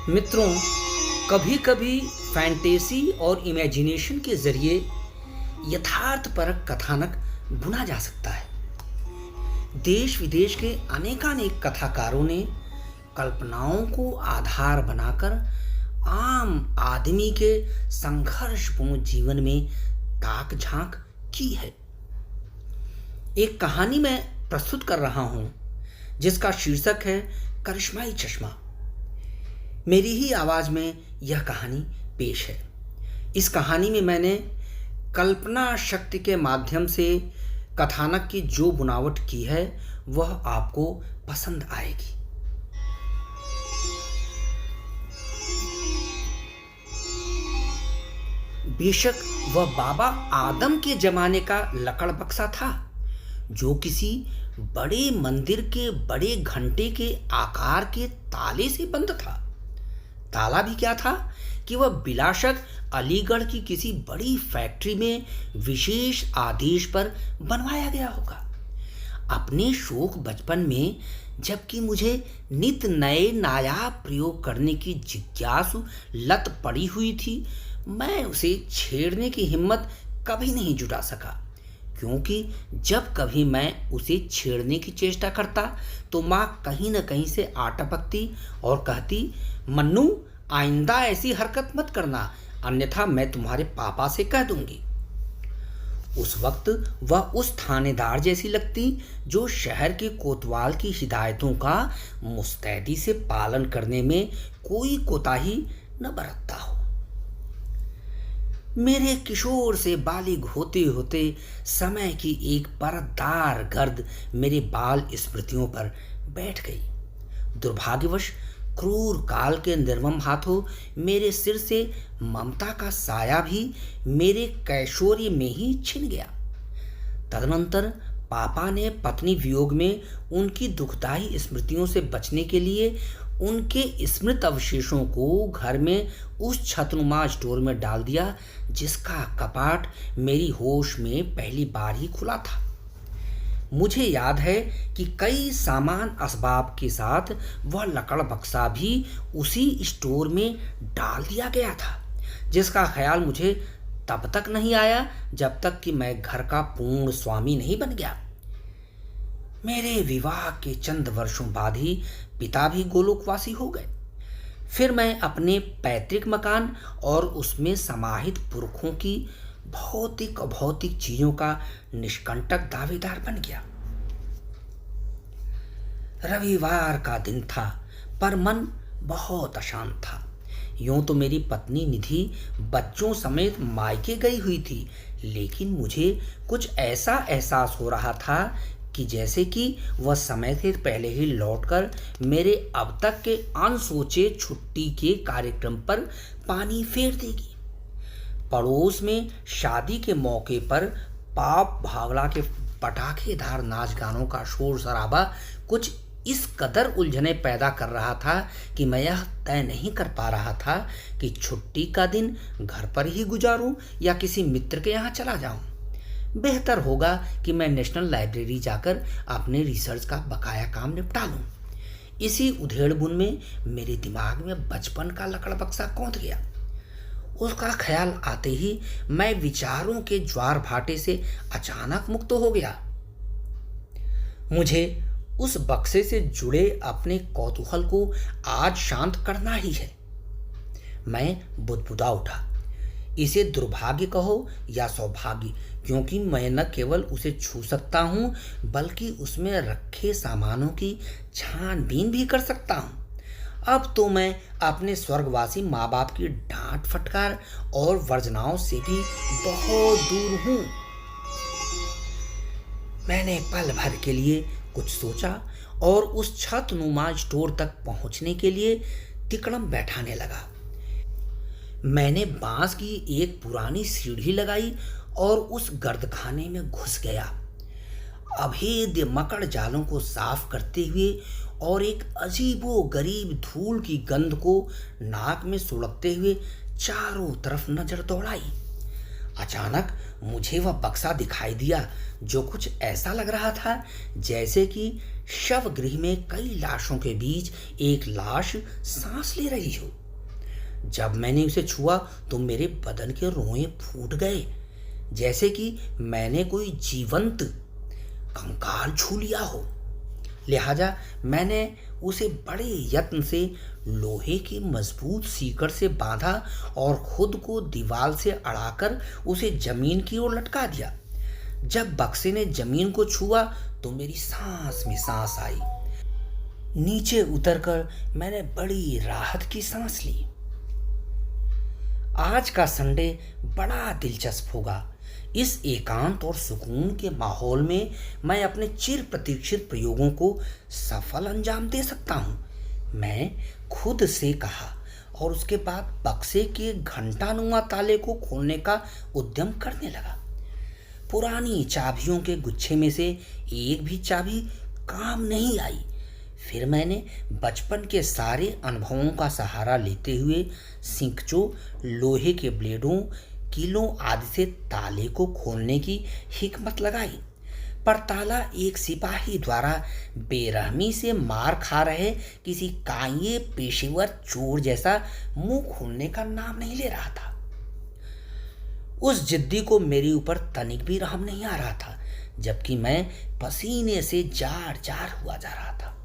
मित्रों, कभी कभी फैंटेसी और इमेजिनेशन के जरिए यथार्थपरक कथानक बुना जा सकता है। देश विदेश के अनेकानेक कथाकारों ने कल्पनाओं को आधार बनाकर आम आदमी के संघर्षपूर्ण जीवन में ताक झांक की है। एक कहानी मैं प्रस्तुत कर रहा हूं जिसका शीर्षक है करिश्माई चश्मा। मेरी ही आवाज में यह कहानी पेश है। इस कहानी में मैंने कल्पना शक्ति के माध्यम से कथानक की जो बुनावट की है वह आपको पसंद आएगी। बेशक वह बाबा आदम के जमाने का लकड़ बक्सा था जो किसी बड़े मंदिर के बड़े घंटे के आकार के ताले से बंद था। ताला भी क्या था कि वह बिलाशक अलीगढ़ की किसी बड़ी फैक्ट्री में विशेष आदेश पर बनवाया गया होगा। अपने शौक बचपन में जबकि मुझे नित नए नायाब प्रयोग करने की जिज्ञासु लत पड़ी हुई थी, मैं उसे छेड़ने की हिम्मत कभी नहीं जुटा सका, क्योंकि जब कभी मैं उसे छेड़ने की चेष्टा करता तो माँ कहीं न कहीं से आ टपकती और कहती, मन्नू, आइंदा ऐसी हरकत मत करना, अन्यथा मैं तुम्हारे पापा से कह दूंगी। उस वक्त वह उस थानेदार जैसी लगती जो शहर के कोतवाल की हिदायतों का मुस्तैदी से पालन करने में कोई कोताही न बरतता हो। मेरे किशोर से बालिग होते होते समय की एक परतदार गर्द मेरे बाल स्मृतियों पर बैठ गई। दुर्भाग्यवश क्रूर काल के निर्मम हाथों मेरे सिर से ममता का साया भी मेरे कैशोर्य में ही छिन गया। तदनंतर पापा ने पत्नी वियोग में उनकी दुखदायी स्मृतियों से बचने के लिए उनके स्मृत अवशेषों को घर में उस छतनुमा स्टोर में डाल दिया जिसका कपाट मेरी होश में पहली बार ही खुला था। मुझे याद है कि कई सामान असबाब के साथ वह लकड़ बक्सा भी उसी स्टोर में डाल दिया गया था, जिसका ख्याल मुझे तब तक नहीं आया जब तक कि मैं घर का पूर्ण स्वामी नहीं बन गया। मेरे विवाह के चंद वर्षों बाद ही पिता भी गोलोकवासी हो गए। फिर मैं अपने पैतृक मकान और उसमें समाहित पुरखों की भौतिक अभौतिक चीजों का निष्कंटक दावेदार बन गया। रविवार का दिन था, पर मन बहुत अशांत था। यूं तो मेरी पत्नी निधि बच्चों समेत मायके गई हुई थी, लेकिन मुझे कुछ ऐसा एहसास हो रहा था कि जैसे कि वह समय से पहले ही लौटकर मेरे अब तक के अनसोचे छुट्टी के कार्यक्रम पर पानी फेर देगी। पड़ोस में शादी के मौके पर पाप भावला के पटाखेदार नाच गानों का शोर शराबा कुछ इस कदर उलझने पैदा कर रहा था कि मैं यह तय नहीं कर पा रहा था कि छुट्टी का दिन घर पर ही गुजारूं या किसी मित्र के यहाँ चला जाऊं। बेहतर होगा कि मैं नेशनल लाइब्रेरी जाकर अपने रिसर्च का बकाया काम निपटा लूं। इसी उधेड़बुन में मेरे दिमाग में बचपन का लकड़ बक्सा कौंध गया। उसका ख्याल आते ही मैं विचारों के ज्वार भाटे से अचानक मुक्त हो गया। मुझे उस बक्से से जुड़े अपने कौतूहल को आज शांत करना ही है। मैं बुदबुदा उठा। इसे दुर्भाग्य कहो या सौभाग्य, क्योंकि मैं न केवल उसे छू सकता हूं बल्कि उसमें रखे सामानों की छानबीन भी कर सकता हूं। अब तो मैं अपने स्वर्गवासी माँ बाप की डांट फटकार और वर्जनाओं से भी बहुत दूर हूं। मैंने पल भर के लिए कुछ सोचा और उस छतनुमा स्टोर तक पहुंचने के लिए तिकड़म बैठाने लगा। मैंने बांस की एक पुरानी सीढ़ी लगाई और उस गर्दखाने में घुस गया। अभेद्य मकड़ जालों को साफ करते हुए और एक अजीबो गरीब धूल की गंध को नाक में सुलगते हुए चारों तरफ नजर दौड़ाई। अचानक मुझे वह बक्सा दिखाई दिया जो कुछ ऐसा लग रहा था जैसे कि शव गृह में कई लाशों के बीच एक लाश सांस ले रही हो। जब मैंने उसे छुआ तो मेरे बदन के रोए फूट गए, जैसे कि मैंने कोई जीवंत कंकाल छू लिया हो। लिहाजा मैंने उसे बड़े यत्न से लोहे की मजबूत सीकड़ से बांधा और खुद को दीवार से अड़ाकर उसे जमीन की ओर लटका दिया। जब बक्से ने जमीन को छुआ तो मेरी सांस में सांस आई। नीचे उतरकर मैंने बड़ी राहत की सांस ली। आज का संडे बड़ा दिलचस्प होगा। इस एकांत और सुकून के माहौल में मैं अपने चिर प्रतीक्षित प्रयोगों को सफल अंजाम दे सकता हूँ, मैं खुद से कहा, और उसके बाद बक्से के घंटानुमा ताले को खोलने का उद्यम करने लगा। पुरानी चाबियों के गुच्छे में से एक भी चाबी काम नहीं आई। फिर मैंने बचपन के सारे अनुभवों का सहारा लेते हुए सिंकचों, लोहे के ब्लेडों, कीलों आदि से ताले को खोलने की हिकमत लगाई, पर ताला एक सिपाही द्वारा बेरहमी से मार खा रहे किसी कांये पेशेवर चोर जैसा मुंह खोलने का नाम नहीं ले रहा था। उस जिद्दी को मेरे ऊपर तनिक भी रहम नहीं आ रहा था, जबकि मैं पसीने से जार जार हुआ जा रहा था।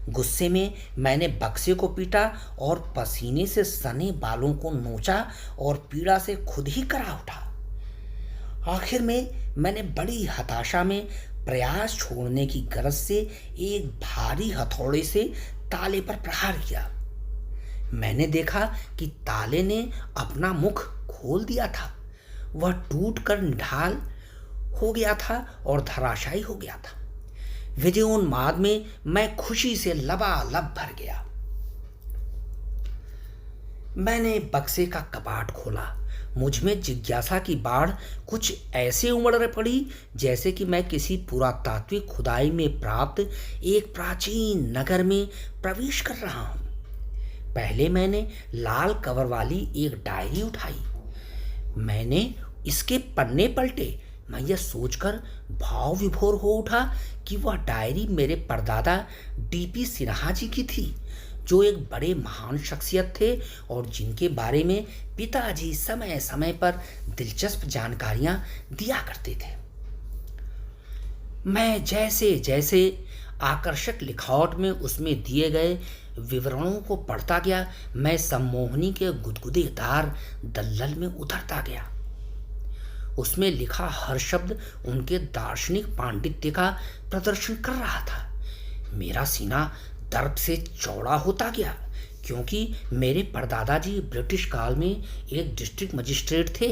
गुस्से में मैंने बक्से को पीटा और पसीने से सने बालों को नोचा और पीड़ा से खुद ही करा उठा। आखिर में मैंने बड़ी हताशा में प्रयास छोड़ने की गरज से एक भारी हथौड़े से ताले पर प्रहार किया। मैंने देखा कि ताले ने अपना मुख खोल दिया था। वह टूटकर निढाल हो गया था और धराशायी हो गया था। विजयोन्माद में मैं खुशी से लबालब भर गया। मैंने बक्से का कपाट खोला। मुझ में जिज्ञासा की बाढ़ कुछ ऐसे उमड़ पड़ी जैसे कि मैं किसी पुरातात्विक खुदाई में प्राप्त एक प्राचीन नगर में प्रवेश कर रहा हूं। पहले मैंने लाल कवर वाली एक डायरी उठाई। मैंने इसके पन्ने पलटे। मैं यह सोचकर भाव विभोर हो उठा कि वह डायरी मेरे परदादा डीपी सिन्हा जी की थी, जो एक बड़े महान शख्सियत थे और जिनके बारे में पिताजी समय समय पर दिलचस्प जानकारियां दिया करते थे। मैं जैसे जैसे आकर्षक लिखावट में उसमें दिए गए विवरणों को पढ़ता गया, मैं सम्मोहनी के गुदगुदेदार दलदल में उतरता गया। उसमें लिखा हर शब्द उनके दार्शनिक पांडित्य का प्रदर्शन कर रहा था। मेरा सीना दर्द से चौड़ा होता गया, क्योंकि मेरे परदादा जी ब्रिटिश काल में एक डिस्ट्रिक्ट मजिस्ट्रेट थे।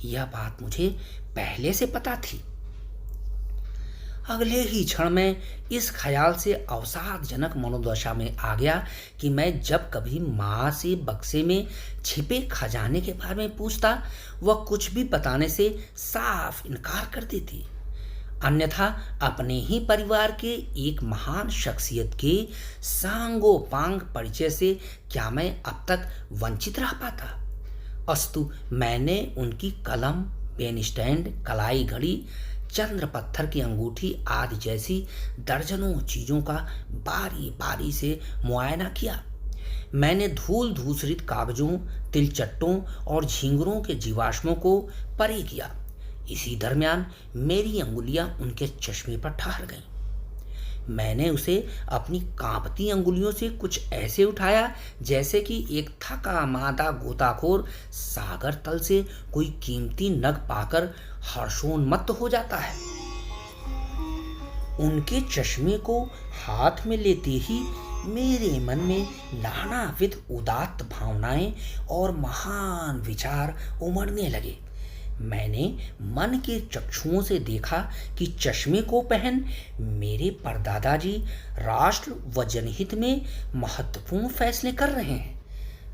यह बात मुझे पहले से पता थी। अगले ही क्षण में इस ख्याल से अवसादजनक मनोदशा में आ गया कि मैं जब कभी माँ से बक्से में छिपे खजाने के बारे में पूछता, वह कुछ भी बताने से साफ इनकार कर देती। अन्यथा अपने ही परिवार के एक महान शख्सियत के सांगोपांग परिचय से क्या मैं अब तक वंचित रह पाता। अस्तु, मैंने उनकी कलम, पेन स्टैंड, कलाई घड़ी, चंद्र पत्थर की अंगूठी आदि जैसी दर्जनों चीजों का बारी बारी से मुआयना किया। मैंने धूल धूसरित कागजों, तिलचट्टों और झींगुरों के जीवाश्मों को परे किया। इसी दरमियान मेरी अंगुलियां उनके चश्मे पर ठहर गईं। मैंने उसे अपनी कांपती अंगुलियों से कुछ ऐसे उठाया जैसे कि एक थका मादा गोताखोर सागर तल से कोई कीमती नग पाकर हर्षोन्मत्त हो जाता है। उनके चश्मे को हाथ में लेते ही मेरे मन में नानाविध उदात्त भावनाएं और महान विचार उमड़ने लगे। मैंने मन के चक्षुओं से देखा कि चश्मे को पहन मेरे परदादा जी राष्ट्र व जनहित में महत्वपूर्ण फैसले कर रहे हैं।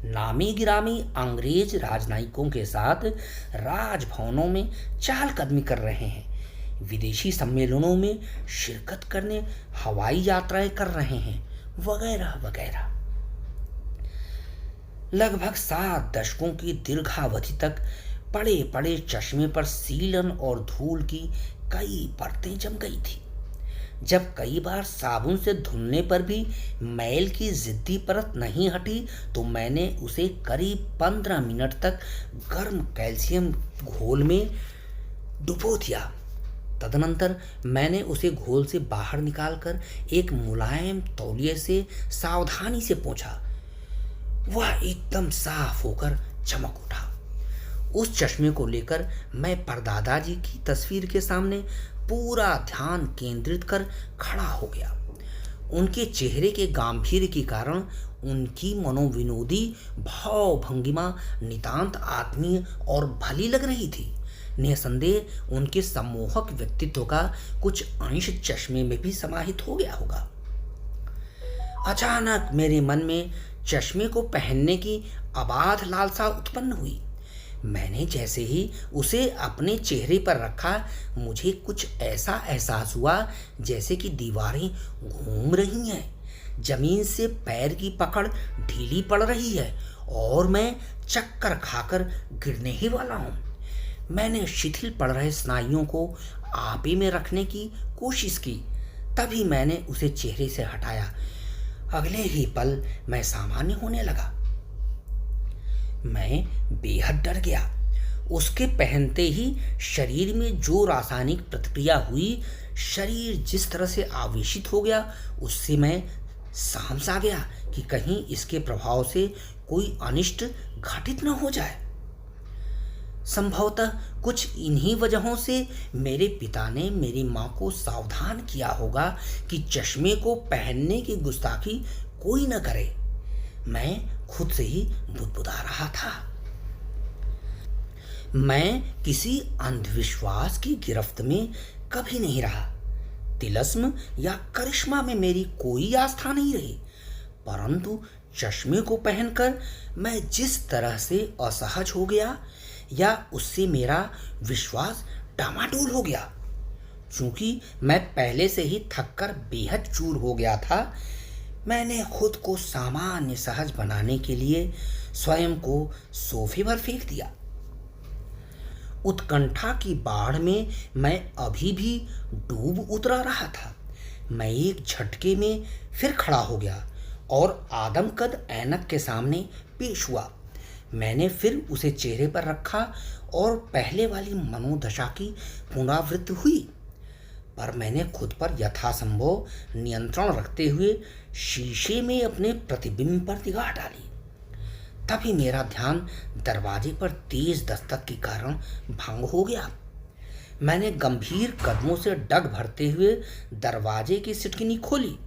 नामी गिरामी अंग्रेज राजनयिकों के साथ राजभवनों में चहलकदमी कर रहे हैं, विदेशी सम्मेलनों में शिरकत करने हवाई यात्राएं कर रहे हैं, वगैरह वगैरह। लगभग 7 दशकों की दीर्घावधि तक पड़े पड़े चश्मे पर सीलन और धूल की कई परतें जम गई थी। जब कई बार साबुन से धुलने पर भी मैल की जिद्दी परत नहीं हटी तो मैंने उसे करीब 15 मिनट तक गर्म कैल्शियम घोल में डुबो दिया। तदनंतर मैंने उसे घोल से बाहर निकालकर एक मुलायम तौलिए से सावधानी से पोंछा। वह एकदम साफ होकर चमक उठा। उस चश्मे को लेकर मैं परदादा जी की तस्वीर के सामने पूरा ध्यान केंद्रित कर खड़ा हो गया। उनके चेहरे के गांभीर्य के कारण उनकी मनोविनोदी भाव भंगिमा नितांत आत्मीय और भली लग रही थी। निसंदेह उनके सम्मोहक व्यक्तित्व का कुछ अंश चश्मे में भी समाहित हो गया होगा। अचानक मेरे मन में चश्मे को पहनने की अबाध लालसा उत्पन्न हुई। मैंने जैसे ही उसे अपने चेहरे पर रखा, मुझे कुछ ऐसा एहसास हुआ जैसे कि दीवारें घूम रही हैं, जमीन से पैर की पकड़ ढीली पड़ रही है और मैं चक्कर खाकर गिरने ही वाला हूँ। मैंने शिथिल पड़ रहे स्नायुओं को आपे में रखने की कोशिश की, तभी मैंने उसे चेहरे से हटाया। अगले ही पल मैं सामान्य होने लगा। मैं बेहद डर गया। उसके पहनते ही शरीर में जो रासायनिक प्रतिक्रिया हुई, शरीर जिस तरह से आवेशित हो गया, उससे मैं सहम सा गया कि कहीं इसके प्रभाव से कोई अनिष्ट घटित न हो जाए। संभवतः कुछ इन्हीं वजहों से मेरे पिता ने मेरी माँ को सावधान किया होगा कि चश्मे को पहनने की गुस्ताखी कोई न करे। मैं खुद से ही बुदबुदा रहा था। मैं किसी अंधविश्वास की गिरफ्त में कभी नहीं रहा। तिलस्म या करिश्मा में मेरी कोई आस्था नहीं रही, परंतु चश्मे को पहनकर मैं जिस तरह से असहज हो गया या उससे मेरा विश्वास डामाडोल हो गया। चूंकि मैं पहले से ही थककर बेहद चूर हो गया था, मैंने खुद को सामान्य सहज बनाने के लिए स्वयं को सोफे पर फेंक दिया। उत्कंठा की बाढ़ में मैं अभी भी डूब उतरा रहा था। मैं एक झटके में फिर खड़ा हो गया और आदमकद ऐनक के सामने पेश हुआ। मैंने फिर उसे चेहरे पर रखा और पहले वाली मनोदशा की पुनरावृत्ति हुई, पर मैंने खुद पर यथासंभव नियंत्रण रखते हुए शीशे में अपने प्रतिबिंब पर निगाह डाली। तभी मेरा ध्यान दरवाजे पर तेज दस्तक के कारण भंग हो गया। मैंने गंभीर कदमों से डग भरते हुए दरवाजे की सिटकिनी खोली।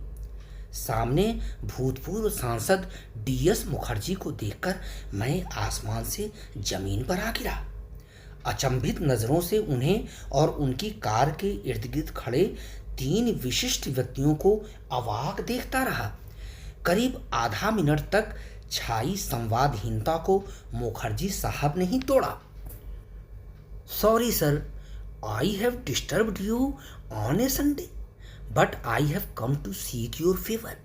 सामने भूतपूर्व सांसद DS मुखर्जी को देखकर मैं आसमान से जमीन पर आ गिरा। अचंभित नजरों से उन्हें और उनकी कार के इर्द गिर्द खड़े 3 विशिष्ट व्यक्तियों को अवाक देखता रहा। करीब आधा मिनट तक छाई संवादहीनता को मुखर्जी साहब ने ही तोड़ा। Sorry sir, I have disturbed you on a Sunday, but I have come to seek your favour.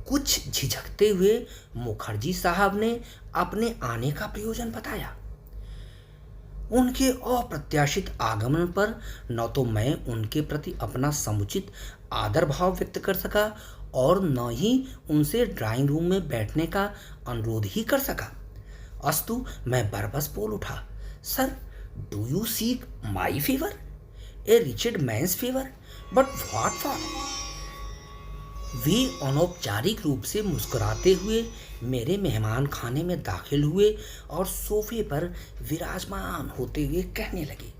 कुछ झिझकते हुए मुखर्जी साहब ने अपने आने का प्रयोजन बताया। उनके अप्रत्याशित आगमन पर न तो मैं उनके प्रति अपना समुचित आदर भाव व्यक्त कर सका और न ही उनसे ड्राइंग रूम में बैठने का अनुरोध ही कर सका। अस्तु मैं बरबस बोल उठा, sir, do you seek my favour, a Richard man's favour, but what for? वे अनौपचारिक रूप से मुस्कुराते हुए मेरे मेहमान खाने में दाखिल हुए और सोफे पर विराजमान होते हुए कहने लगे,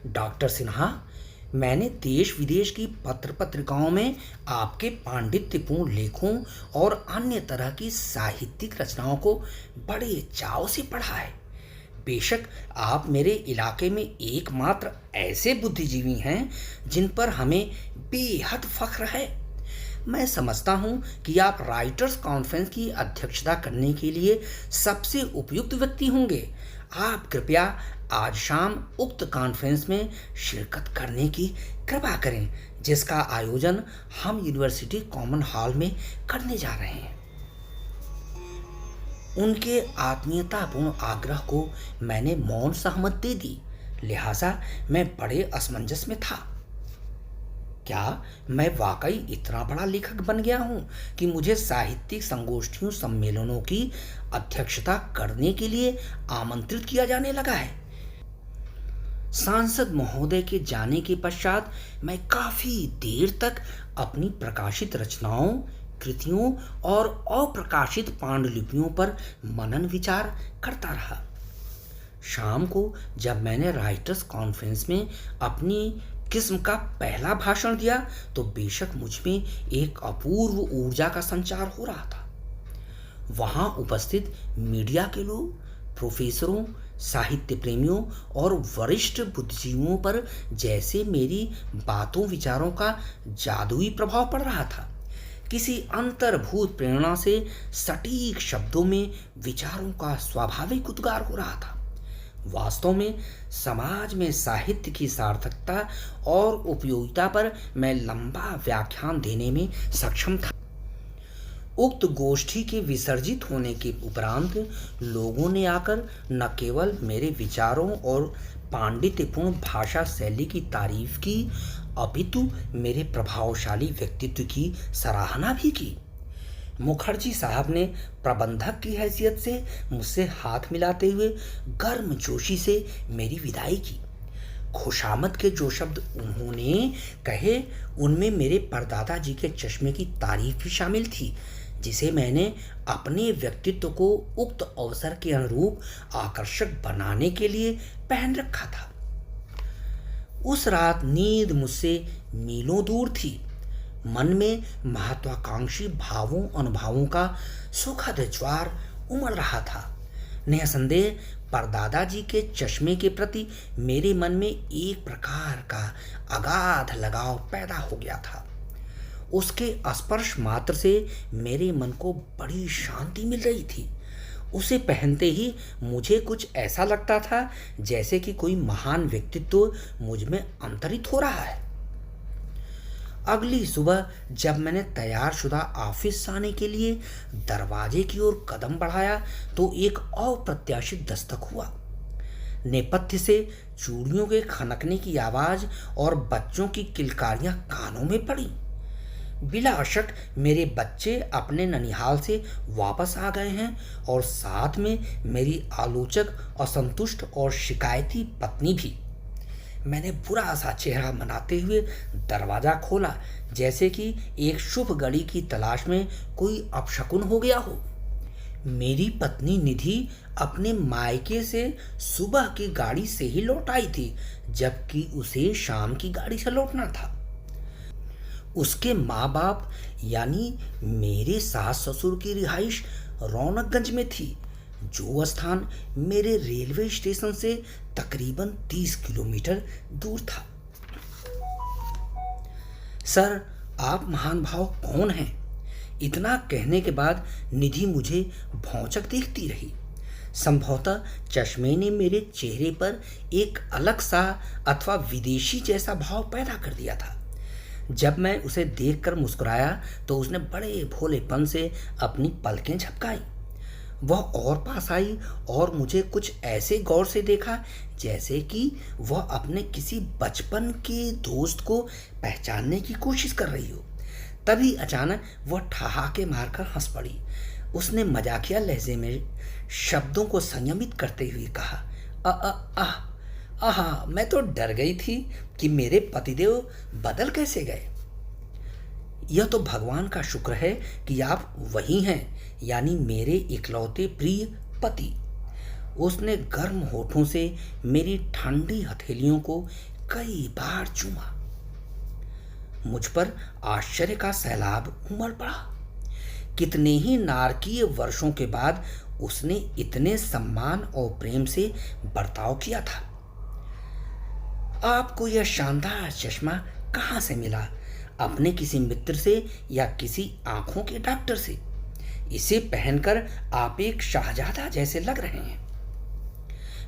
डॉक्टर सिन्हा, मैंने देश विदेश की पत्र पत्रिकाओं में आपके पांडित्यपूर्ण लेखों और अन्य तरह की साहित्यिक रचनाओं को बड़े चाव से पढ़ा है। बेशक आप मेरे इलाके में एकमात्र ऐसे बुद्धिजीवी हैं जिन पर हमें बेहद फख्र है। मैं समझता हूं कि आप राइटर्स कॉन्फ्रेंस की अध्यक्षता करने के लिए सबसे उपयुक्त व्यक्ति होंगे। आप कृपया आज शाम उक्त कॉन्फ्रेंस में शिरकत करने की कृपा करें, जिसका आयोजन हम यूनिवर्सिटी कॉमन हॉल में करने जा रहे हैं। उनके आत्मीयतापूर्ण आग्रह को मैंने मौन सहमति दे दी, लिहाजा मैं बड़े असमंजस में था। क्या मैं वाकई इतना बड़ा लेखक बन गया हूँ कि मुझे साहित्यिक संगोष्ठियों सम्मेलनों की अध्यक्षता करने के लिए आमंत्रित किया जाने लगा है? सांसद महोदय के जाने के पश्चात मैं काफी देर तक अपनी प्रकाशित रचनाओं, कृतियों और अप्रकाशित पांडुलिपियों पर मनन विचार करता रहा। शाम को जब मैंने राइटर्स कॉन्फ्रेंस में अपनी किस्म का पहला भाषण दिया तो बेशक मुझ में एक अपूर्व ऊर्जा का संचार हो रहा था। वहां उपस्थित मीडिया के लोग, प्रोफेसरों, साहित्य प्रेमियों और वरिष्ठ बुद्धिजीवियों पर जैसे मेरी बातों विचारों का जादुई प्रभाव पड़ रहा था। किसी अंतर्भूत प्रेरणा से सटीक शब्दों में विचारों का स्वाभाविक उद्गार हो रहा था। वास्तव में समाज में साहित्य की सार्थकता और उपयोगिता पर मैं लंबा व्याख्यान देने में सक्षम था। उक्त गोष्ठी के विसर्जित होने के उपरांत लोगों ने आकर न केवल मेरे विचारों और पांडित्यपूर्ण भाषा शैली की तारीफ की, अपितु मेरे प्रभावशाली व्यक्तित्व की सराहना भी की। मुखर्जी साहब ने प्रबंधक की हैसियत से मुझसे हाथ मिलाते हुए गर्मजोशी से मेरी विदाई की। खुशामद के जो शब्द उन्होंने कहे उनमें मेरे परदादा जी के चश्मे की तारीफ भी शामिल थी, जिसे मैंने अपने व्यक्तित्व को उक्त अवसर के अनुरूप आकर्षक बनाने के लिए पहन रखा था। उस रात नींद मुझसे मीलों दूर थी। मन में महत्वाकांक्षी भावों अनुभवों का सुखद ज्वार उमड़ रहा था। निसंदेह परदादा जी के चश्मे के प्रति मेरे मन में एक प्रकार का अगाध लगाव पैदा हो गया था। उसके स्पर्श मात्र से मेरे मन को बड़ी शांति मिल रही थी। उसे पहनते ही मुझे कुछ ऐसा लगता था जैसे कि कोई महान व्यक्तित्व मुझ में अंतरित हो रहा है। अगली सुबह जब मैंने तैयार शुदा ऑफिस आने के लिए दरवाजे की ओर कदम बढ़ाया तो एक अप्रत्याशित दस्तक हुआ। नेपथ्य से चूड़ियों के खनकने की आवाज और बच्चों की किलकारियां कानों में पड़ी। बिला शक मेरे बच्चे अपने ननिहाल से वापस आ गए हैं और साथ में मेरी आलोचक, असंतुष्ट और शिकायती पत्नी भी। मैंने बुरा सा चेहरा बनाते हुए दरवाजा खोला, जैसे कि एक शुभ घड़ी की तलाश में कोई अपशकुन हो गया हो। मेरी पत्नी निधि अपने मायके से सुबह की गाड़ी से ही लौट आई थी, जबकि उसे शाम की गाड़ी से लौटना था। उसके माँ बाप यानी मेरे सास ससुर की रिहाइश रौनकगंज में थी, जो स्थान मेरे रेलवे स्टेशन से तकरीबन 30 किलोमीटर दूर था। सर, आप महान भाव कौन हैं? इतना कहने के बाद निधि मुझे भौंचक देखती रही। संभवतः चश्मे ने मेरे चेहरे पर एक अलग सा अथवा विदेशी जैसा भाव पैदा कर दिया था। जब मैं उसे देखकर मुस्कुराया तो उसने बड़े भोलेपन से अपनी पलकें झपकाई। वह और पास आई और मुझे कुछ ऐसे गौर से देखा जैसे कि वह अपने किसी बचपन के दोस्त को पहचानने की कोशिश कर रही हो। तभी अचानक वह ठहाके मारकर हंस पड़ी। उसने मजाकिया लहजे में शब्दों को संयमित करते हुए कहा, आहा, मैं तो डर गई थी कि मेरे पतिदेव बदल कैसे गए। यह तो भगवान का शुक्र है कि आप वही हैं, यानी मेरे इकलौते प्रिय पति। उसने गर्म होठों से मेरी ठंडी हथेलियों को कई बार चूमा। मुझ पर आश्चर्य का सैलाब उमड़ पड़ा। कितने ही नारकीय वर्षों के बाद उसने इतने सम्मान और प्रेम से बर्ताव किया था। आपको यह शानदार चश्मा कहाँ से मिला? अपने किसी मित्र से या किसी आंखों के डॉक्टर से? इसे पहनकर आप एक शाहजादा जैसे लग रहे हैं।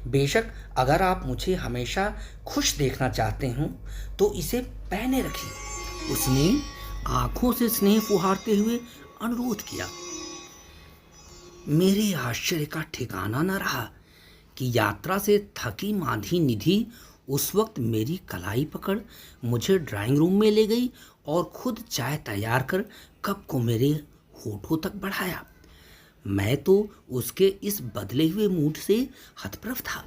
बेशक अगर आप मुझे हमेशा खुश देखना चाहते हो तो इसे पहने रखिए। उसने आंखों से स्नेह फुहारते हुए अनुरोध किया। मेरे आश्चर्य का ठिकाना न रहा कि यात्रा से थकी मांधी निधि उस वक्त मेरी कलाई पकड़ मुझे ड्राइंग रूम में ले गई और खुद चाय तैयार कर कप को मेरे होठों तक बढ़ाया। मैं तो उसके इस बदले हुए मूड से हतप्रभ था।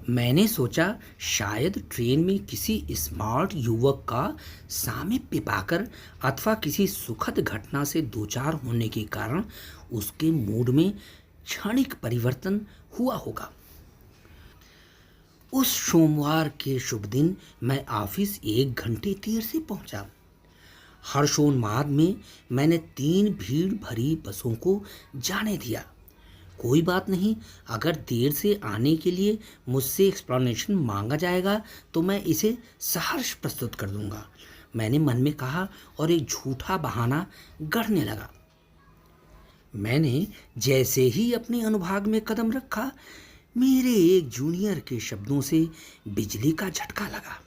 मैंने सोचा शायद ट्रेन में किसी स्मार्ट युवक का सामीप्य पाकर अथवा किसी सुखद घटना से दो चार होने के कारण उसके मूड में क्षणिक परिवर्तन हुआ होगा। उस सोमवार के शुभ दिन मैं ऑफिस 1 घंटे देर से पहुंचा। हर्षोन्माद में मैंने 3 भीड़ भरी बसों को जाने दिया। कोई बात नहीं, अगर देर से आने के लिए मुझसे एक्सप्लेनेशन मांगा जाएगा तो मैं इसे सहर्ष प्रस्तुत कर दूंगा, मैंने मन में कहा और एक झूठा बहाना गढ़ने लगा। मैंने जैसे ही अपने अनुभाग में कदम रखा, मेरे एक जूनियर के शब्दों से बिजली का झटका लगा।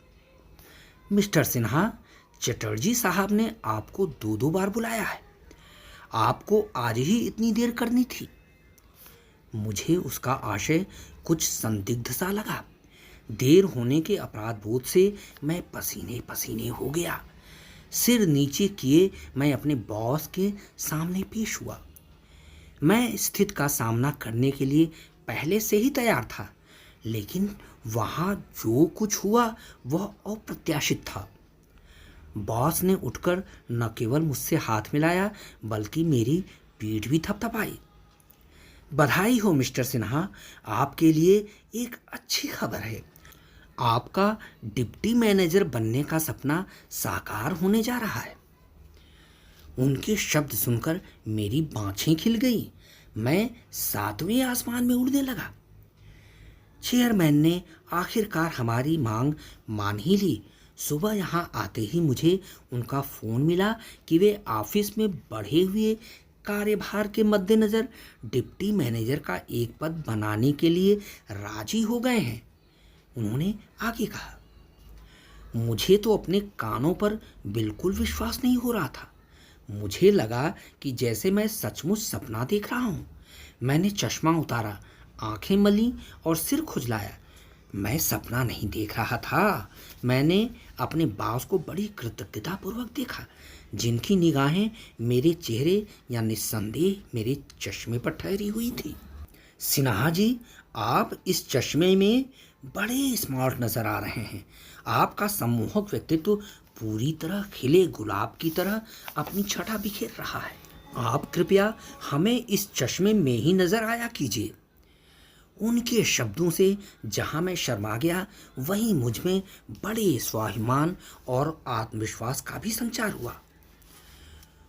मिस्टर सिन्हा, चटर्जी साहब ने आपको 2 बार बुलाया है। आपको आज ही इतनी देर करनी थी। मुझे उसका आशय कुछ संदिग्ध सा लगा। देर होने के अपराध बोध से मैं पसीने पसीने हो गया। सिर नीचे किए मैं अपने बॉस के सामने पेश हुआ। मैं स्थिति का सामना करने के लिए पहले से ही तैयार था, लेकिन वहां जो कुछ हुआ वह अप्रत्याशित था। बॉस ने उठकर न केवल मुझसे हाथ मिलाया बल्कि मेरी पीठ भी थपथपाई। बधाई हो मिस्टर सिन्हा, आपके लिए एक अच्छी खबर है। आपका डिप्टी मैनेजर बनने का सपना साकार होने जा रहा है। उनके शब्द सुनकर मेरी बाँछें खिल गईं। मैं 7वें आसमान में उड़ने लगा। चेयरमैन ने आखिरकार हमारी मांग मान ही ली। सुबह यहाँ आते ही मुझे उनका फ़ोन मिला कि वे ऑफिस में बढ़े हुए कार्यभार के मद्देनज़र डिप्टी मैनेजर का एक पद बनाने के लिए राजी हो गए हैं। उन्होंने आगे कहा। मुझे तो अपने कानों पर बिल्कुल विश्वास नहीं हो रहा था। मुझे लगा कि जैसे मैं सचमुच सपना देख रहा हूँ। मैंने चश्मा उतारा, आंखें मली और सिर खुजलाया। मैं सपना नहीं देख रहा था। मैंने अपने बॉस को बड़ी कृतज्ञतापूर्वक देखा, जिनकी निगाहें मेरे चेहरे या निस्संदेह मेरे चश्मे पर ठहरी हुई थी। सिन्हा जी, आप इस चश्मे में बड़े स्मार्ट नजर आ रहे हैं। आपका सम्मोहक व्यक्तित्व पूरी तरह खिले गुलाब की तरह अपनी छटा बिखेर रहा है। आप कृपया हमें इस चश्मे में ही नजर आया कीजिए। उनके शब्दों से जहां मैं शर्मा गया, वहीं मुझ में बड़े स्वाभिमान और आत्मविश्वास का भी संचार हुआ।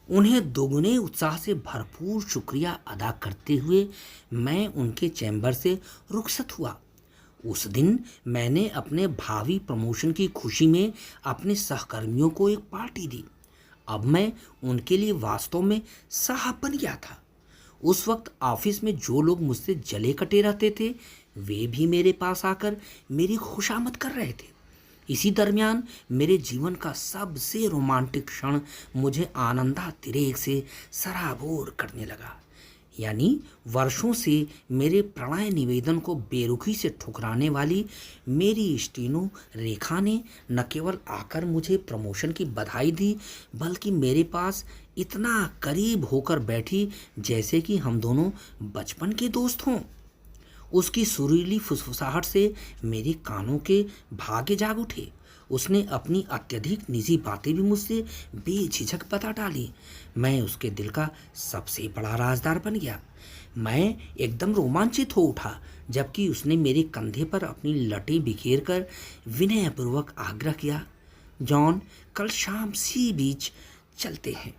उन्हें दोगुने उत्साह से भरपूर शुक्रिया अदा करते हुए मैं उनके चैम्बर से रुखसत हुआ। उस दिन मैंने अपने भावी प्रमोशन की खुशी में अपने सहकर्मियों को एक पार्टी दी। अब मैं उनके लिए वास्तव में साहब बन गया था। उस वक्त ऑफिस में जो लोग मुझसे जले कटे रहते थे, वे भी मेरे पास आकर मेरी खुशामद कर रहे थे। इसी दरमियान मेरे जीवन का सबसे रोमांटिक क्षण मुझे आनंदातिरेक से सराबोर करने लगा। यानी वर्षों से मेरे प्रणय निवेदन को बेरुखी से ठुकराने वाली मेरी स्टेनो रेखा ने न केवल आकर मुझे प्रमोशन की बधाई दी, बल्कि मेरे पास इतना करीब होकर बैठी जैसे कि हम दोनों बचपन के दोस्त हों। उसकी सुरीली फुसफुसाहट से मेरे कानों के भागे जाग उठे। उसने अपनी अत्यधिक निजी बातें भी मुझसे बेझिझक बता डाली। मैं उसके दिल का सबसे बड़ा राजदार बन गया। मैं एकदम रोमांचित हो उठा, जबकि उसने मेरे कंधे पर अपनी लटें बिखेर कर विनयपूर्वक आग्रह किया, जॉन, कल शाम सी बीच चलते हैं।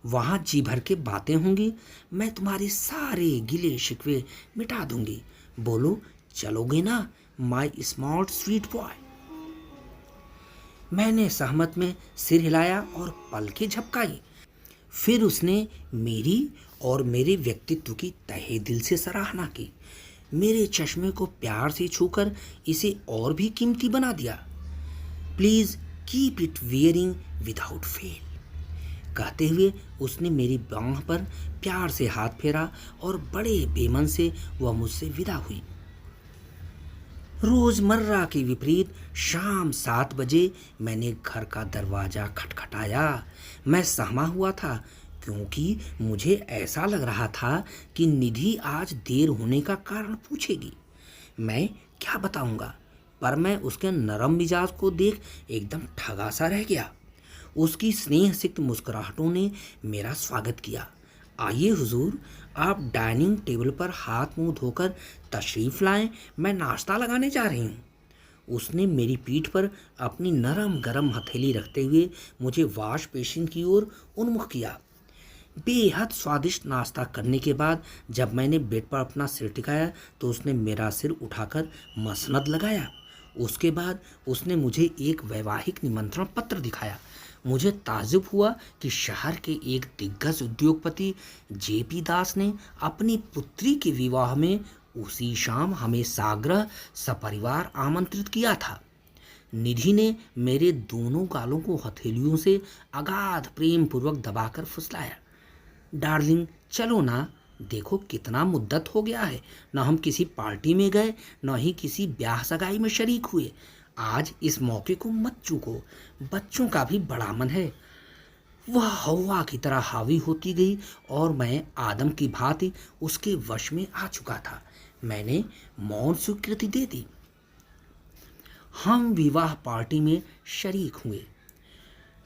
वहाँ जी भर के बातें होंगी। मैं तुम्हारे सारे गिले शिकवे मिटा दूंगी। बोलो, चलोगे ना माय स्मार्ट स्वीट बॉय? मैंने सहमत में सिर हिलाया और पलकें झपकाई। फिर उसने मेरी और मेरे व्यक्तित्व की तहे दिल से सराहना की। मेरे चश्मे को प्यार से छूकर इसे और भी कीमती बना दिया। Please keep it wearing without fail, कहते हुए उसने मेरी बांह पर प्यार से हाथ फेरा और बड़े बेमन से वह मुझसे विदा हुई। रोजमर्रा के विपरीत शाम 7 बजे मैंने घर का दरवाजा खटखटाया। मैं सहमा हुआ था, क्योंकि मुझे ऐसा लग रहा था कि निधि आज देर होने का कारण पूछेगी। मैं क्या बताऊंगा, पर मैं उसके नरम मिजाज को देख एकदम ठगा सा रह गया। उसकी स्नेह सिक्त मुस्कुराहटों ने मेरा स्वागत किया। आइए हुजूर, आप डाइनिंग टेबल पर हाथ मुंह धोकर तशरीफ लाएं, मैं नाश्ता लगाने जा रही हूँ। उसने मेरी पीठ पर अपनी नरम गरम हथेली रखते हुए मुझे वॉश बेसिन की ओर उन्मुख किया। बेहद स्वादिष्ट नाश्ता करने के बाद जब मैंने बेड पर अपना सिर टिकाया तो उसने मेरा सिर उठाकर मसनद लगाया। उसके बाद उसने मुझे एक वैवाहिक निमंत्रण पत्र दिखाया। मुझे ताज्जुब हुआ कि शहर के एक दिग्गज उद्योगपति जेपी दास ने अपनी पुत्री के विवाह में उसी शाम हमें साग्रह सपरिवार आमंत्रित किया था। निधि ने मेरे दोनों गालों को हथेलियों से अगाध प्रेम पूर्वक दबाकर फुसलाया। डार्लिंग, चलो ना, देखो कितना मुद्दत हो गया है, न हम किसी पार्टी में गए, न ही किसी ब्याह सगाई में शरीक हुए। आज इस मौके को मत चूको, बच्चों का भी बड़ा मन है। वह हवा की तरह हावी होती गई और मैं आदम की भांति उसके वश में आ चुका था। मैंने मौन स्वीकृति दे दी। हम विवाह पार्टी में शरीक हुए।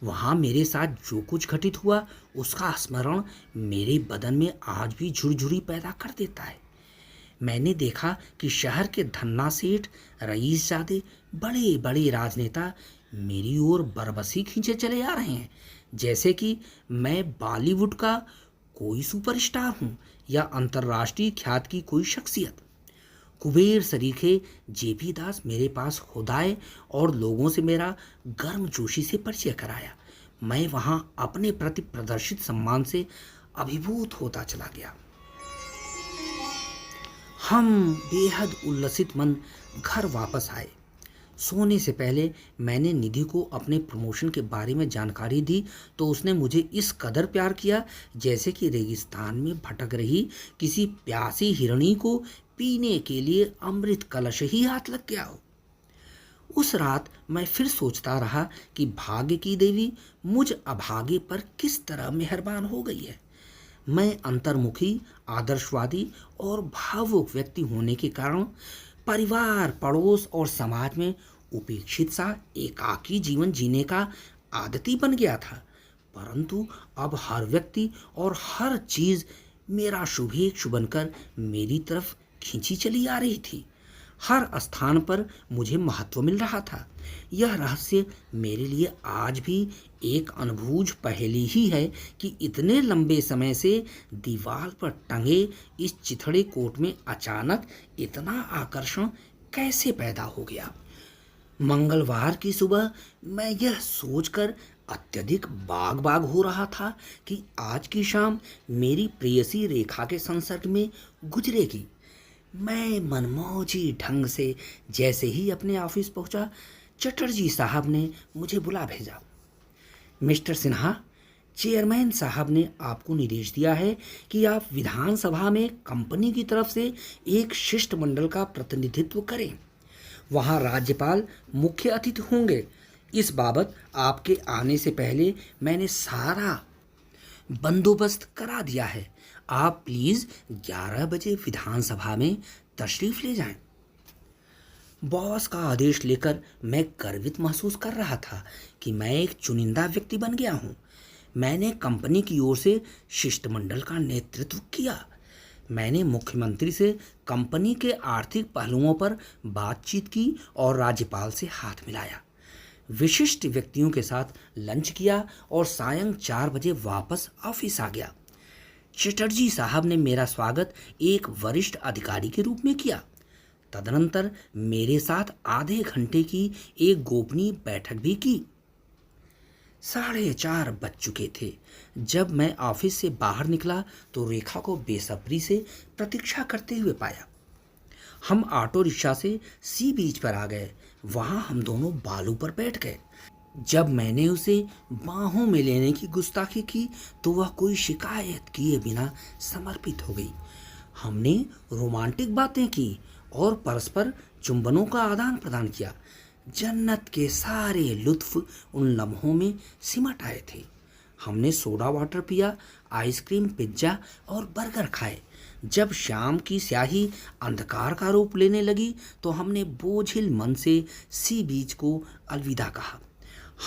वहाँ मेरे साथ जो कुछ घटित हुआ उसका स्मरण मेरे बदन में आज भी झुरझुरी पैदा कर देता है। मैंने देखा कि शहर के धन्ना सेठ, रईसजादे, बड़े बड़े राजनेता मेरी ओर बरबसी खींचे चले आ रहे हैं, जैसे कि मैं बॉलीवुड का कोई सुपरस्टार हूँ या अंतर्राष्ट्रीय ख्यात की कोई शख्सियत। कुबेर सरीखे जेपी दास मेरे पास खुद आए और लोगों से मेरा गर्मजोशी से परिचय कराया। मैं वहां अपने प्रति प्रदर्शित सम्मान से अभिभूत होता चला गया। हम बेहद उल्लसित मन घर वापस आए। सोने से पहले मैंने निधि को अपने प्रमोशन के बारे में जानकारी दी तो उसने मुझे इस कदर प्यार किया जैसे कि रेगिस्तान में भटक रही किसी प्यासी हिरणी को पीने के लिए अमृत कलश ही हाथ लग गया हो। उस रात मैं फिर सोचता रहा कि भाग्य की देवी मुझ अभागे पर किस तरह मेहरबान हो गई है। मैं अंतर्मुखी, आदर्शवादी और भावुक व्यक्ति होने के कारण परिवार, पड़ोस और समाज में उपेक्षित सा एकाकी जीवन जीने का आदती बन गया था। परंतु अब हर व्यक्ति और हर चीज मेरा शुभेच्छु बनकर मेरी तरफ खींची चली आ रही थी। हर स्थान पर मुझे महत्व मिल रहा था। यह रहस्य मेरे लिए आज भी एक अनबूझ पहेली ही है कि इतने लंबे समय से दीवार पर टंगे इस चिथड़े कोट में अचानक इतना आकर्षण कैसे पैदा हो गया। मंगलवार की सुबह मैं यह सोचकर अत्यधिक बाग बाग हो रहा था कि आज की शाम मेरी प्रेयसी रेखा के संसर्ग में गुजरेगी। मैं मनमौजी ढंग से जैसे ही अपने ऑफिस पहुंचा, चटर्जी साहब ने मुझे बुला भेजा। मिस्टर सिन्हा, चेयरमैन साहब ने आपको निर्देश दिया है कि आप विधानसभा में कंपनी की तरफ से एक शिष्टमंडल का प्रतिनिधित्व करें। वहां राज्यपाल मुख्य अतिथि होंगे। इस बाबत आपके आने से पहले मैंने सारा बंदोबस्त करा दिया है। आप प्लीज 11 बजे विधानसभा में तशरीफ ले जाएं। बॉस का आदेश लेकर मैं गर्वित महसूस कर रहा था कि मैं एक चुनिंदा व्यक्ति बन गया हूं। मैंने कंपनी की ओर से शिष्टमंडल का नेतृत्व किया। मैंने मुख्यमंत्री से कंपनी के आर्थिक पहलुओं पर बातचीत की और राज्यपाल से हाथ मिलाया। विशिष्ट व्यक्तियों के साथ लंच किया और सायं 4 बजे वापस ऑफिस आ गया। चटर्जी साहब ने मेरा स्वागत एक वरिष्ठ अधिकारी के रूप में किया। तदनंतर मेरे साथ आधे घंटे की एक गोपनीय बैठक भी की। 4:30 बज चुके थे। जब मैं ऑफिस से बाहर निकला तो रेखा को बेसब्री से प्रतीक्षा करते हुए पाया। हम ऑटो रिक्शा से सी बीच पर आ गए। वहां हम दोनों बालू पर बैठ गए। जब मैंने उसे बाहों में लेने की गुस्ताखी की तो वह कोई शिकायत किए बिना समर्पित हो गई। हमने रोमांटिक बातें की और परस्पर चुंबनों का आदान प्रदान किया। जन्नत के सारे लुत्फ उन लम्हों में सिमट आए थे। हमने सोडा वाटर पिया, आइसक्रीम, पिज्जा और बर्गर खाए। जब शाम की स्याही अंधकार का रूप लेने लगी तो हमने बोझिल मन से सी बीच को अलविदा कहा।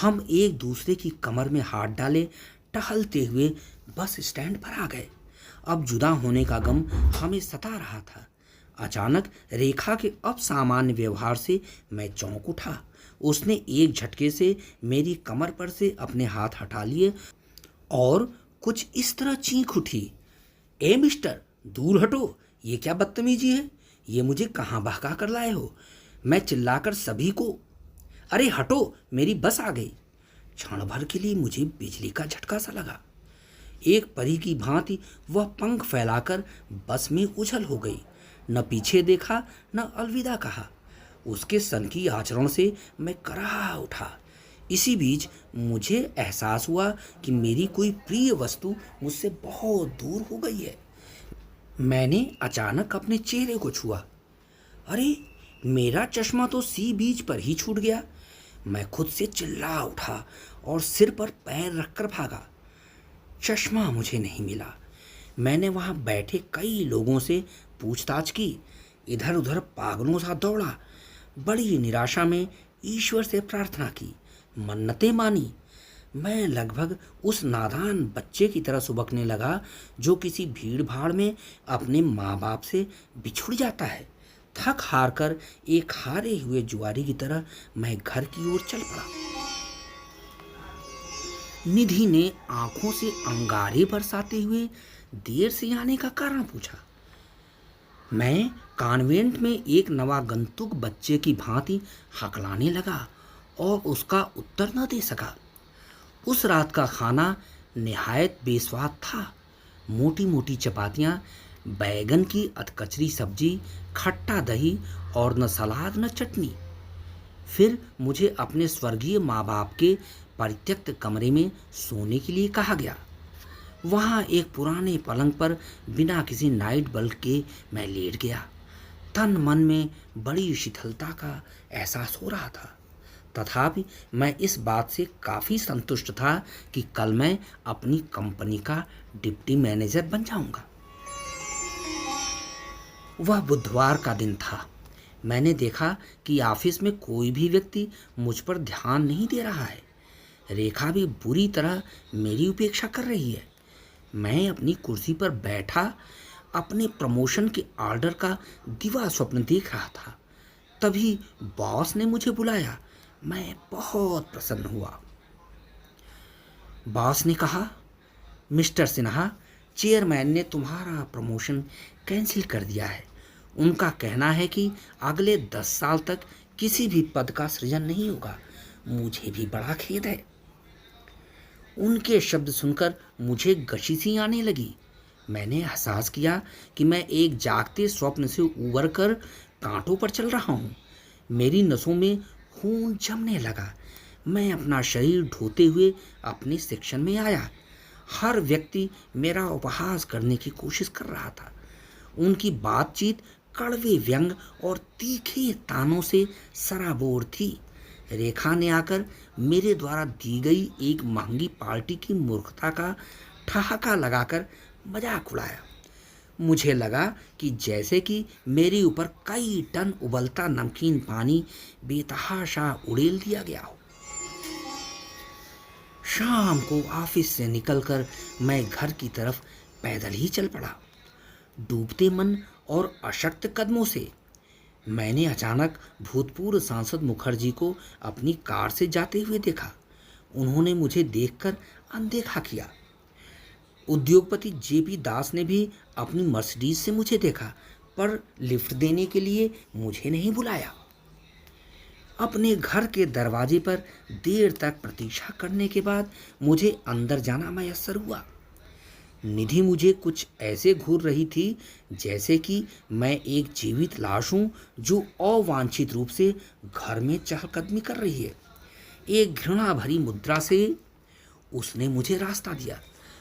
हम एक दूसरे की कमर में हाथ डाले टहलते हुए बस स्टैंड पर आ गए। अब जुदा होने का गम हमें सता रहा था। अचानक रेखा के असामान्य व्यवहार से मैं चौंक उठा। उसने एक झटके से मेरी कमर पर से अपने हाथ हटा लिए और कुछ इस तरह चीख उठी, ए मिस्टर, दूर हटो, ये क्या बदतमीजी है? ये मुझे कहाँ बहका कर लाए हो? मैं चिल्लाकर सभी को, अरे हटो, मेरी बस आ गई। क्षण भर के लिए मुझे बिजली का झटका सा लगा। एक परी की भांति वह पंख फैलाकर बस में उछल हो गई। न पीछे देखा, न अलविदा कहा। उसके सनकी आचरण से मैं कराह उठा। इसी बीच मुझे एहसास हुआ कि मेरी कोई प्रिय वस्तु मुझसे बहुत दूर हो गई है। मैंने अचानक अपने चेहरे को छुआ। अरे, मेरा चश्मा तो सी बीच पर ही छूट गया। मैं खुद से चिल्ला उठा और सिर पर पैर रखकर भागा। चश्मा मुझे नहीं मिला। मैंने वहां बैठे कई लोगों से पूछताछ की, इधर उधर पागलों सा दौड़ा। बड़ी निराशा में ईश्वर से प्रार्थना की, मन्नतें मानी। मैं लगभग उस नादान बच्चे की तरह सुबकने लगा जो किसी भीड़ भाड़ में अपने माँ बाप से बिछुड़ जाता है। थक हार कर एक हारे हुए जुआरी की तरह मैं घर की ओर चल पड़ा। निधि ने आंखों से अंगारे बरसाते हुए देर से आने का कारण पूछा। मैं कॉन्वेंट में एक नवागंतुक बच्चे की भांति हकलाने लगा और उसका उत्तर न दे सका। उस रात का खाना निहायत बेस्वाद था। मोटी मोटी चपातियाँ, बैगन की अधकचरी सब्जी, खट्टा दही और न सलाद न चटनी। फिर मुझे अपने स्वर्गीय माँ बाप के परित्यक्त कमरे में सोने के लिए कहा गया। वहाँ एक पुराने पलंग पर बिना किसी नाइट बल्ब के मैं लेट गया। तन मन में बड़ी शिथिलता का एहसास हो रहा था। तथापि मैं इस बात से काफ़ी संतुष्ट था कि कल मैं अपनी कंपनी का डिप्टी मैनेजर बन जाऊंगा। वह बुधवार का दिन था। मैंने देखा कि ऑफिस में कोई भी व्यक्ति मुझ पर ध्यान नहीं दे रहा है। रेखा भी बुरी तरह मेरी उपेक्षा कर रही है। मैं अपनी कुर्सी पर बैठा अपने प्रमोशन के ऑर्डर का दिवा स्वप्न देख रहा था। तभी बॉस ने मुझे बुलाया। मैं बहुत प्रसन्न हुआ। बॉस ने कहा, मिस्टर सिन्हा, चेयरमैन ने तुम्हारा प्रमोशन कैंसिल कर दिया है। उनका कहना है कि अगले 10 साल तक किसी भी पद का सृजन नहीं होगा। मुझे भी बड़ा खेद है। उनके शब्द सुनकर मुझे गशीसी आने लगी। मैंने एहसास किया कि मैं एक जागते स्वप्न से उबर कर कांटों पर चल रहा हूँ। मेरी नसों में खून जमने लगा। मैं अपना शरीर ढोते हुए अपने सेक्शन में आया। हर व्यक्ति मेरा उपहास करने की कोशिश कर रहा था। उनकी बातचीत कड़वे व्यंग और तीखे तानों से सराबोर थी। रेखा ने आकर मेरे द्वारा दी गई एक महंगी पार्टी की मूर्खता का ठहाका लगाकर मजाक उड़ाया। मुझे लगा कि जैसे कि मेरे ऊपर कई टन उबलता नमकीन पानी बेतहाशा उड़ेल दिया गया हो। शाम को ऑफिस से निकलकर मैं घर की तरफ पैदल ही चल पड़ा, डूबते मन और अशक्त कदमों से। मैंने अचानक भूतपूर्व सांसद मुखर्जी को अपनी कार से जाते हुए देखा। उन्होंने मुझे देखकर अनदेखा किया। उद्योगपति जेपी दास ने भी अपनी मर्सिडीज से मुझे देखा, पर लिफ्ट देने के लिए मुझे नहीं बुलाया। अपने घर के दरवाजे पर देर तक प्रतीक्षा करने के बाद मुझे अंदर जाना मयस्सर हुआ। निधि मुझे कुछ ऐसे घूर रही थी जैसे कि मैं एक जीवित लाश हूं जो अवांछित रूप से घर में चहलकदमी कर रही है। एक घृणा भरी मुद्रा से उसने मुझे रास्ता दिया।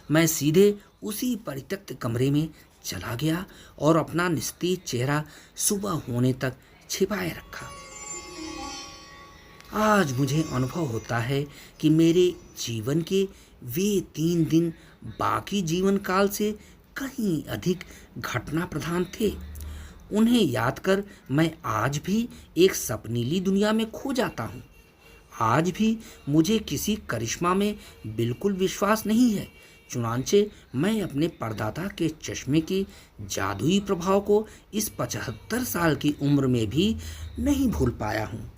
मैं सीधे उसी परित्यक्त कमरे में चला गया और अपना निस्तेज चेहरा सुबह होने तक छिपाए रखा। आज मुझे अनुभव होता है कि मेरे जीवन के वे 3 दिन बाकी जीवन काल से कहीं अधिक घटना प्रधान थे। उन्हें याद कर मैं आज भी एक सपनीली दुनिया में खो जाता हूँ। आज भी मुझे किसी करिश्मा में बिल्कुल विश्वास नहीं है, चुनांचे मैं अपने परदादा के चश्मे के जादुई प्रभाव को इस 75 साल की उम्र में भी नहीं भूल पाया हूँ।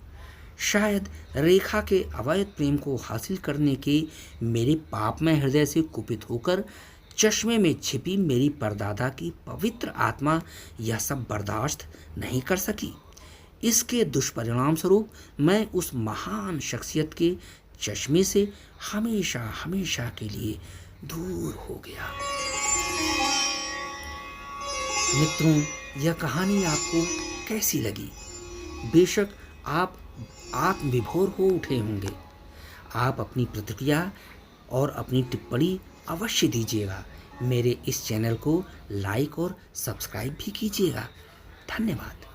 शायद रेखा के अवैध प्रेम को हासिल करने के मेरे पापमय हृदय से कुपित होकर चश्मे में छिपी मेरी परदादा की पवित्र आत्मा यह सब बर्दाश्त नहीं कर सकी। इसके दुष्परिणाम स्वरूप मैं उस महान शख्सियत के चश्मे से हमेशा हमेशा के लिए दूर हो गया। मित्रों, यह कहानी आपको कैसी लगी? बेशक आप आत्मविभोर हो उठे होंगे। आप अपनी प्रतिक्रिया और अपनी टिप्पणी अवश्य दीजिएगा। मेरे इस चैनल को लाइक और सब्सक्राइब भी कीजिएगा। धन्यवाद।